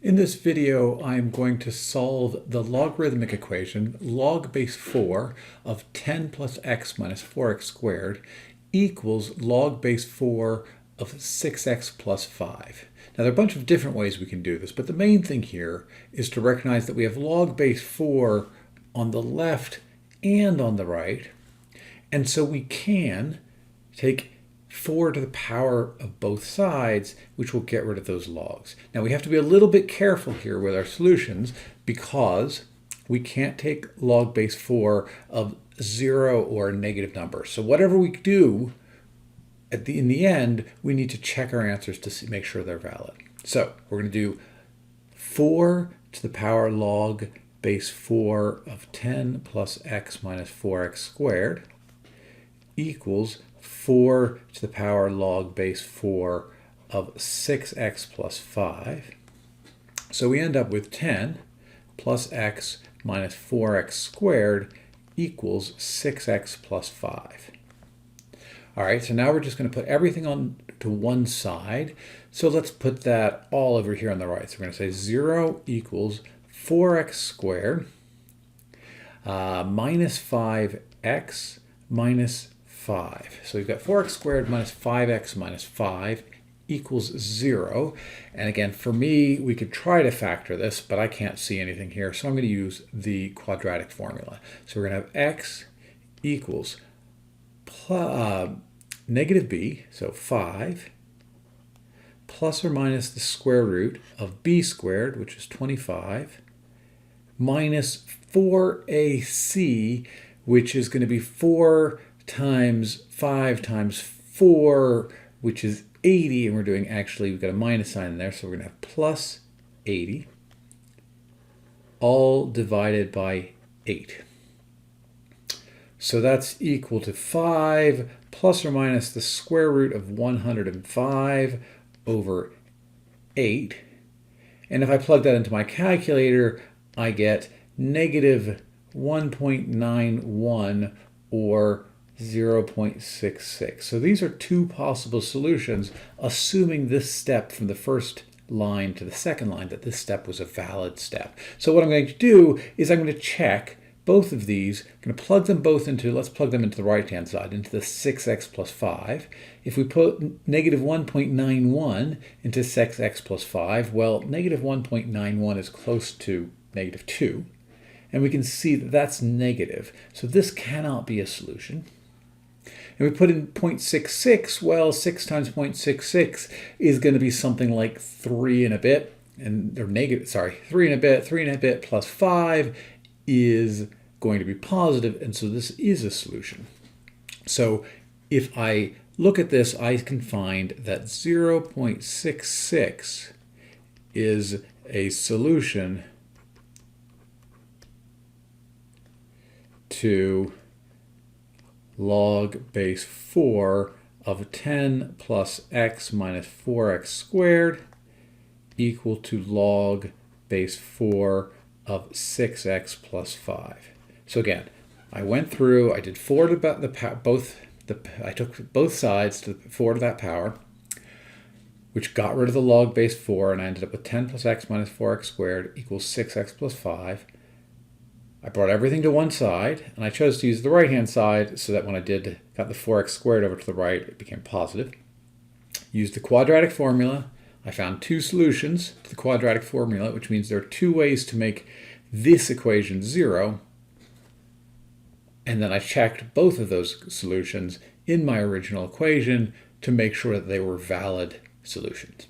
In this video, I'm going to solve the logarithmic equation log base 4 of 10 plus x minus 4x squared equals log base 4 of 6x plus 5. Now, there are a bunch of different ways we can do this, but the main thing here is to recognize that we have log base 4 on the left and on the right, and so we can take 4 to the power of both sides, which will get rid of those logs. Now we have to be a little bit careful here with our solutions because we can't take log base 4 of 0 or a negative number. So whatever we do, in the end, we need to check our answers to make sure they're valid. So we're going to do 4 to the power log base 4 of 10 plus x minus 4x squared equals 4 to the power log base 4 of 6x plus 5. So we end up with 10 plus x minus 4x squared equals 6x plus 5. All right, so now we're just going to put everything on to one side. So let's put that all over here on the right. So we're going to say 0 equals 4x squared minus 5x minus 5. So we've got 4x squared minus 5x minus 5 equals 0. And again, for me, we could try to factor this, but I can't see anything here. So I'm going to use the quadratic formula. So we're going to have x equals negative b, so 5, plus or minus the square root of b squared, which is 25, minus 4ac, which is going to be 4 times 5 times 4, which is 80, and we've got a minus sign in there, so we're going to have plus 80, all divided by 8. So that's equal to 5 plus or minus the square root of 105 over 8. And if I plug that into my calculator, I get negative 1.91 or 0.66. So these are two possible solutions, assuming this step from the first line to the second line, that this step was a valid step. So what I'm going to do is I'm going to check both of these. I'm going to plug them both into, let's plug them into the right-hand side, into the 6x plus 5. If we put negative 1.91 into 6x plus 5, well, negative 1.91 is close to negative 2. And we can see that that's negative. So this cannot be a solution. And we put in 0.66, well, 6 times 0.66 is going to be something like 3 and a bit, or negative, sorry, 3 and a bit plus 5 is going to be positive, and so this is a solution. So if I look at this, I can find that 0.66 is a solution to log base 4 of 10 plus x minus 4x squared equal to log base 4 of 6x plus 5. So again, I went through, I did 4 to I took both sides to 4 to that power, which got rid of the log base 4, and I ended up with 10 plus x minus 4x squared equals 6x plus 5. I brought everything to one side, and I chose to use the right-hand side so that when I got the 4x squared over to the right, it became positive. Used the quadratic formula. I found two solutions to the quadratic formula, which means there are two ways to make this equation 0. And then I checked both of those solutions in my original equation to make sure that they were valid solutions.